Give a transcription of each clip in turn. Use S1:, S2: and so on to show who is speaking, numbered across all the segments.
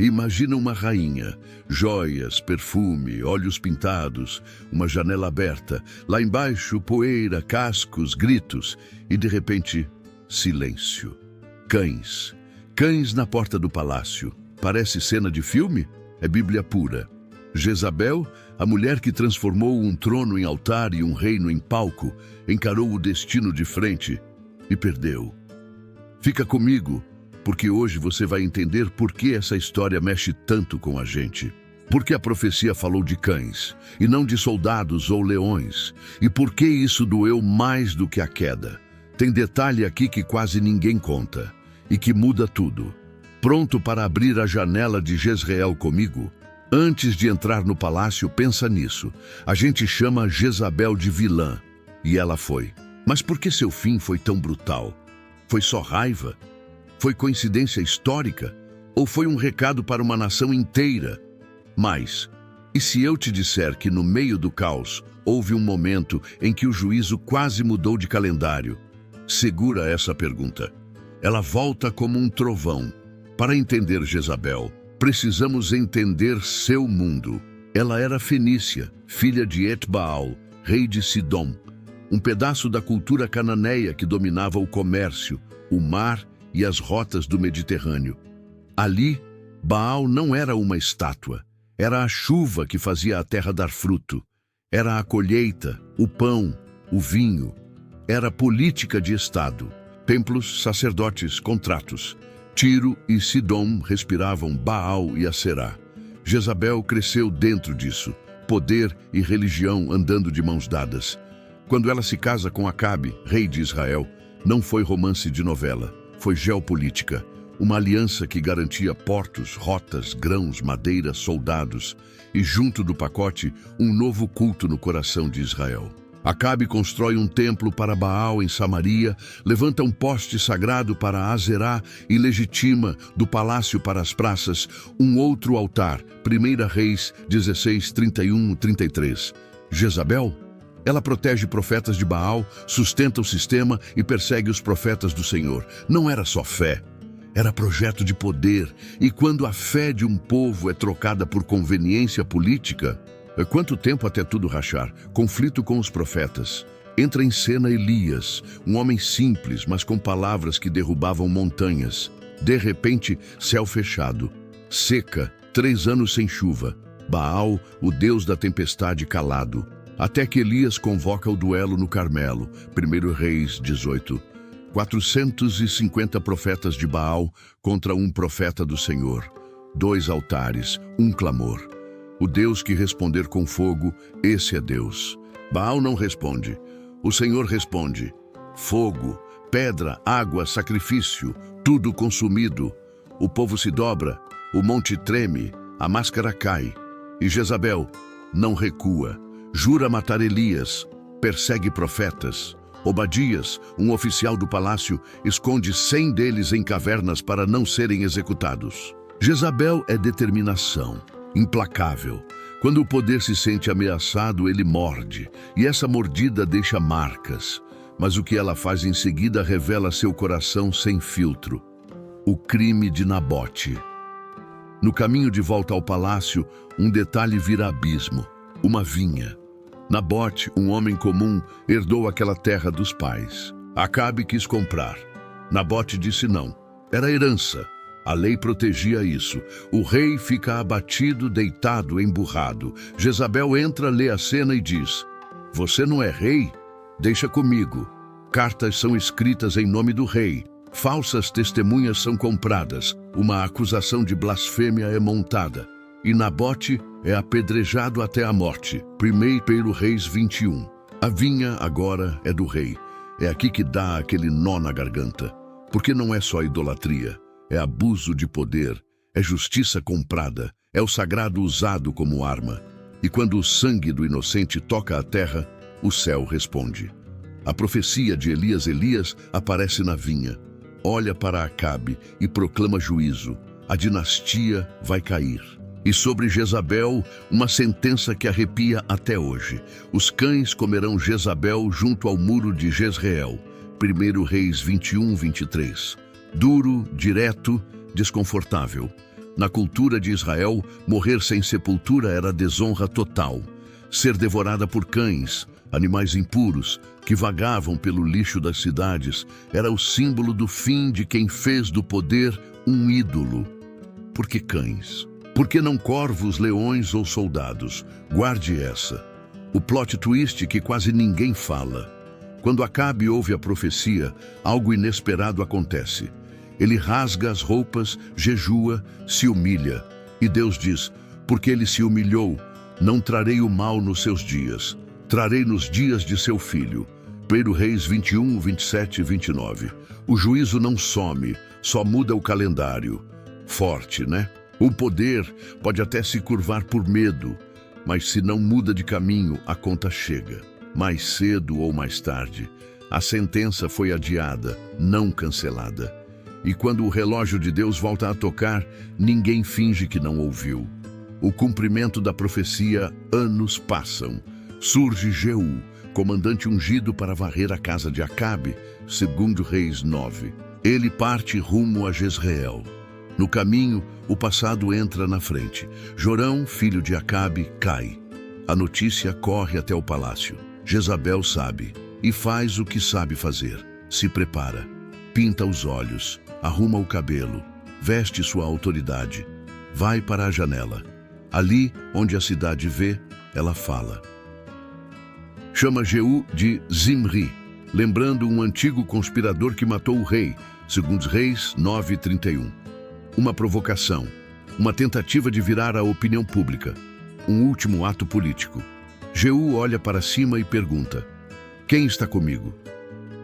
S1: Imagina uma rainha, joias, perfume, olhos pintados, uma janela aberta, lá embaixo poeira, cascos, gritos e de repente silêncio. Cães. Cães na porta do palácio. Parece cena de filme? É Bíblia pura. Jezabel, a mulher que transformou um trono em altar e um reino em palco, encarou o destino de frente e perdeu. Fica comigo, porque hoje você vai entender por que essa história mexe tanto com a gente. Porque a profecia falou de cães, e não de soldados ou leões. E por que isso doeu mais do que a queda. Tem detalhe aqui que quase ninguém conta, e que muda tudo. Pronto para abrir a janela de Jezreel comigo? Antes de entrar no palácio, pensa nisso. A gente chama Jezabel de vilã, e ela foi. Mas por que seu fim foi tão brutal? Foi só raiva? Foi coincidência histórica? Ou foi um recado para uma nação inteira? Mas, e se eu te disser que no meio do caos, houve um momento em que o juízo quase mudou de calendário? Segura essa pergunta. Ela volta como um trovão. Para entender Jezabel, precisamos entender seu mundo. Ela era fenícia, filha de Etbaal, rei de Sidom, um pedaço da cultura cananeia que dominava o comércio, o mar e as rotas do Mediterrâneo. Ali, Baal não era uma estátua, era a chuva que fazia a terra dar fruto, era a colheita, o pão, o vinho, era política de Estado, templos, sacerdotes, contratos. Tiro e Sidom respiravam Baal e Aserá. Jezabel cresceu dentro disso, poder e religião andando de mãos dadas. Quando ela se casa com Acabe, rei de Israel, não foi romance de novela, foi geopolítica, uma aliança que garantia portos, rotas, grãos, madeira, soldados e, junto do pacote, um novo culto no coração de Israel. Acabe constrói um templo para Baal em Samaria, levanta um poste sagrado para Aserá e legitima, do palácio para as praças, um outro altar, 1 Reis 16, 31, 33. Jezabel? Ela protege profetas de Baal, sustenta o sistema e persegue os profetas do Senhor. Não era só fé, era projeto de poder. E quando a fé de um povo é trocada por conveniência política, quanto tempo até tudo rachar? Conflito com os profetas. Entra em cena Elias, um homem simples, mas com palavras que derrubavam montanhas. De repente, céu fechado. Seca, 3 anos sem chuva. Baal, o deus da tempestade, calado. Até que Elias convoca o duelo no Carmelo, 1 Reis 18. 450 profetas de Baal contra um profeta do Senhor. 2 altares, um clamor. O Deus que responder com fogo, esse é Deus. Baal não responde. O Senhor responde. Fogo, pedra, água, sacrifício, tudo consumido. O povo se dobra, o monte treme, a máscara cai. E Jezabel não recua. Jura matar Elias, persegue profetas. Obadias, um oficial do palácio, esconde 100 deles em cavernas para não serem executados. Jezabel é determinação, implacável. Quando o poder se sente ameaçado, ele morde, e essa mordida deixa marcas. Mas o que ela faz em seguida revela seu coração sem filtro. O crime de Nabote. No caminho de volta ao palácio, um detalhe vira abismo. Uma vinha. Nabote, um homem comum, herdou aquela terra dos pais. Acabe quis comprar. Nabote disse não. Era herança. A lei protegia isso. O rei fica abatido, deitado, emburrado. Jezabel entra, lê a cena e diz: "Você não é rei? Deixa comigo. Cartas são escritas em nome do rei. Falsas testemunhas são compradas. Uma acusação de blasfêmia é montada. E Nabote é apedrejado até a morte." 1 Reis 21. A vinha agora é do rei. É aqui que dá aquele nó na garganta. Porque não é só idolatria. É abuso de poder. É justiça comprada. É o sagrado usado como arma. E quando o sangue do inocente toca a terra, o céu responde. A profecia de Elias aparece na vinha. Olha para Acabe e proclama juízo. A dinastia vai cair. E sobre Jezabel, uma sentença que arrepia até hoje. Os cães comerão Jezabel junto ao muro de Jezreel. 1 Reis 21, 23. Duro, direto, desconfortável. Na cultura de Israel, morrer sem sepultura era desonra total. Ser devorada por cães, animais impuros, que vagavam pelo lixo das cidades, era o símbolo do fim de quem fez do poder um ídolo. Por que cães? Por que não corvos, leões ou soldados? Guarde essa. O plot twist que quase ninguém fala. Quando Acabe ouve a profecia, algo inesperado acontece. Ele rasga as roupas, jejua, se humilha. E Deus diz, porque ele se humilhou, não trarei o mal nos seus dias. Trarei nos dias de seu filho. 1 Reis 21, 27 e 29. O juízo não some, só muda o calendário. Forte, né? O poder pode até se curvar por medo, mas se não muda de caminho, a conta chega. Mais cedo ou mais tarde, a sentença foi adiada, não cancelada. E quando o relógio de Deus volta a tocar, ninguém finge que não ouviu. O cumprimento da profecia, anos passam. Surge Jeú, comandante ungido para varrer a casa de Acabe, 2 Reis 9. Ele parte rumo a Jezreel. No caminho, o passado entra na frente. Jorão, filho de Acabe, cai. A notícia corre até o palácio. Jezabel sabe e faz o que sabe fazer. Se prepara, pinta os olhos, arruma o cabelo, veste sua autoridade, vai para a janela. Ali, onde a cidade vê, ela fala. Chama Jeú de Zimri, lembrando um antigo conspirador que matou o rei, 2 Reis 9:31. Uma provocação, uma tentativa de virar a opinião pública, um último ato político. Jeú olha para cima e pergunta, quem está comigo?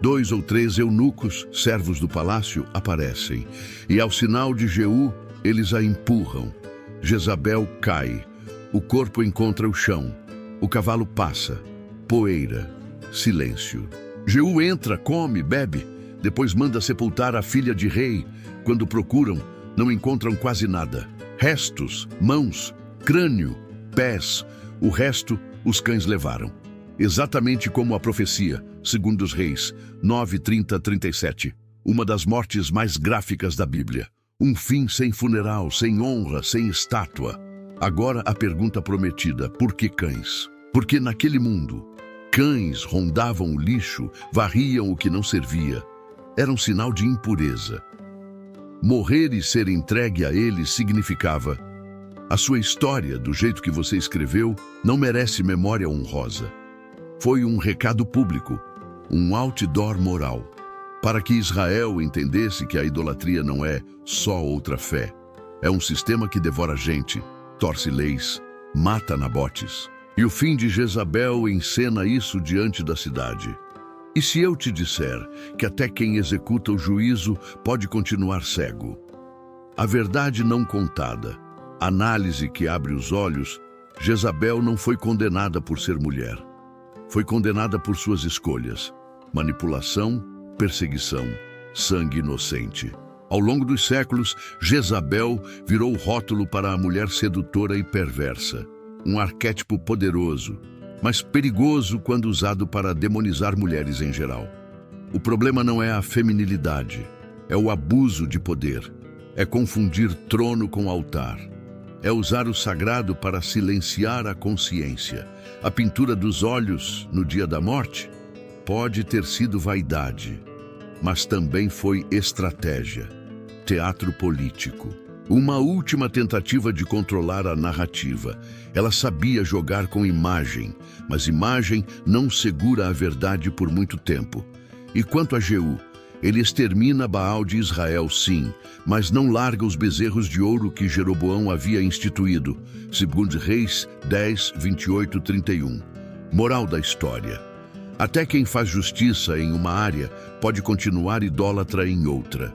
S1: 2 ou 3 eunucos, servos do palácio, aparecem, e ao sinal de Jeú, eles a empurram. Jezabel cai, o corpo encontra o chão, o cavalo passa, poeira, silêncio. Jeú entra, come, bebe, depois manda sepultar a filha de rei. Quando procuram, não encontram quase nada. Restos, mãos, crânio, pés, o resto os cães levaram. Exatamente como a profecia, 2 Reis 9:30-37. Uma das mortes mais gráficas da Bíblia. Um fim sem funeral, sem honra, sem estátua. Agora a pergunta prometida, por que cães? Porque naquele mundo, cães rondavam o lixo, varriam o que não servia. Era um sinal de impureza. Morrer e ser entregue a eles significava: a sua história, do jeito que você escreveu, não merece memória honrosa. Foi um recado público, um outdoor moral, para que Israel entendesse que a idolatria não é só outra fé. É um sistema que devora gente, torce leis, mata nabotes. E o fim de Jezabel encena isso diante da cidade. E se eu te disser que até quem executa o juízo pode continuar cego? A verdade não contada, análise que abre os olhos, Jezabel não foi condenada por ser mulher. Foi condenada por suas escolhas, manipulação, perseguição, sangue inocente. Ao longo dos séculos, Jezabel virou rótulo para a mulher sedutora e perversa, um arquétipo poderoso, mas perigoso quando usado para demonizar mulheres em geral. O problema não é a feminilidade, é o abuso de poder, é confundir trono com altar, é usar o sagrado para silenciar a consciência. A pintura dos olhos no dia da morte pode ter sido vaidade, mas também foi estratégia, teatro político. Uma última tentativa de controlar a narrativa. Ela sabia jogar com imagem, mas imagem não segura a verdade por muito tempo. E quanto a Jeú, ele extermina Baal de Israel, sim, mas não larga os bezerros de ouro que Jeroboão havia instituído. 2 Reis 10, 28-31. Moral da história. Até quem faz justiça em uma área pode continuar idólatra em outra.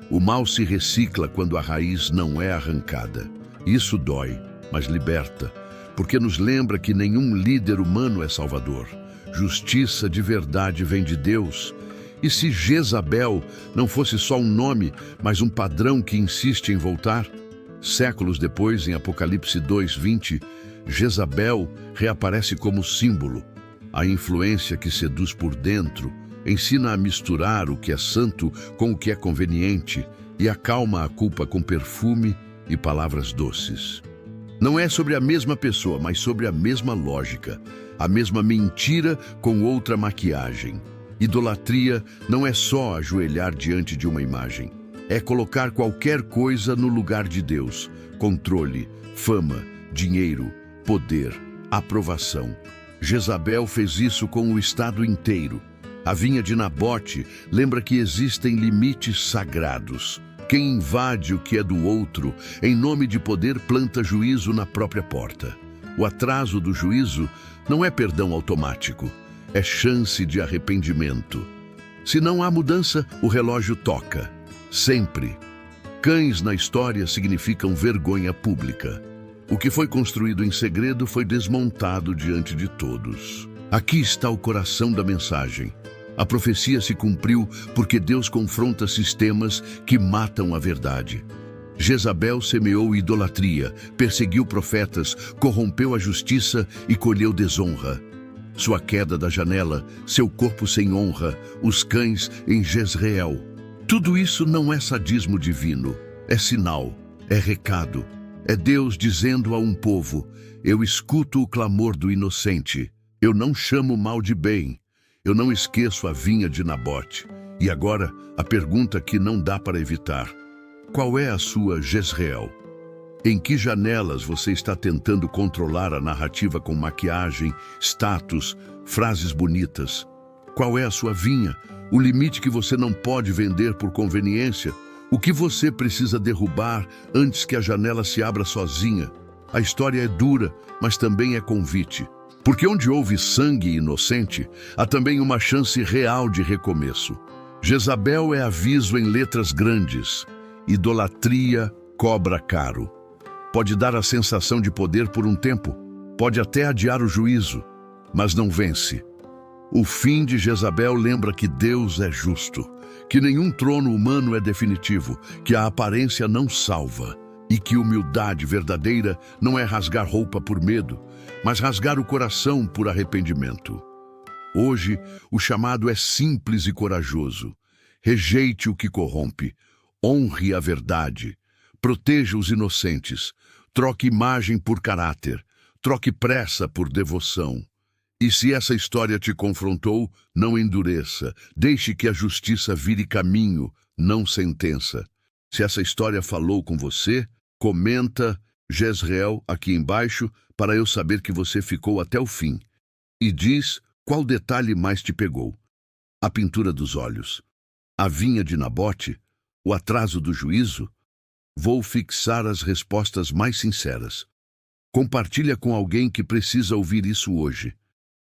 S1: O mal se recicla quando a raiz não é arrancada. Isso dói, mas liberta, porque nos lembra que nenhum líder humano é salvador. Justiça de verdade vem de Deus. E se Jezabel não fosse só um nome, mas um padrão que insiste em voltar? Séculos depois, em Apocalipse 2:20, Jezabel reaparece como símbolo. A influência que seduz por dentro ensina a misturar o que é santo com o que é conveniente e acalma a culpa com perfume e palavras doces. Não é sobre a mesma pessoa, mas sobre a mesma lógica, a mesma mentira com outra maquiagem. Idolatria não é só ajoelhar diante de uma imagem. É colocar qualquer coisa no lugar de Deus. Controle, fama, dinheiro, poder, aprovação. Jezabel fez isso com o estado inteiro. A vinha de Nabote lembra que existem limites sagrados. Quem invade o que é do outro, em nome de poder, planta juízo na própria porta. O atraso do juízo não é perdão automático, é chance de arrependimento. Se não há mudança, o relógio toca. Sempre. Cães na história significam vergonha pública. O que foi construído em segredo foi desmontado diante de todos. Aqui está o coração da mensagem. A profecia se cumpriu porque Deus confronta sistemas que matam a verdade. Jezabel semeou idolatria, perseguiu profetas, corrompeu a justiça e colheu desonra. Sua queda da janela, seu corpo sem honra, os cães em Jezreel. Tudo isso não é sadismo divino, é sinal, é recado. É Deus dizendo a um povo: eu escuto o clamor do inocente, eu não chamo mal de bem. Eu não esqueço a vinha de Nabote. E agora, a pergunta que não dá para evitar. Qual é a sua Jezreel? Em que janelas você está tentando controlar a narrativa com maquiagem, status, frases bonitas? Qual é a sua vinha? O limite que você não pode vender por conveniência? O que você precisa derrubar antes que a janela se abra sozinha? A história é dura, mas também é convite. Porque onde houve sangue inocente, há também uma chance real de recomeço. Jezabel é aviso em letras grandes. Idolatria cobra caro. Pode dar a sensação de poder por um tempo, pode até adiar o juízo, mas não vence. O fim de Jezabel lembra que Deus é justo, que nenhum trono humano é definitivo, que a aparência não salva. E que humildade verdadeira não é rasgar roupa por medo, mas rasgar o coração por arrependimento. Hoje, o chamado é simples e corajoso. Rejeite o que corrompe, honre a verdade, proteja os inocentes, troque imagem por caráter, troque pressa por devoção. E se essa história te confrontou, não endureça, deixe que a justiça vire caminho, não sentença. Se essa história falou com você, comenta Jezreel aqui embaixo para eu saber que você ficou até o fim. E diz qual detalhe mais te pegou. A pintura dos olhos, a vinha de Nabote, o atraso do juízo. Vou fixar as respostas mais sinceras. Compartilha com alguém que precisa ouvir isso hoje.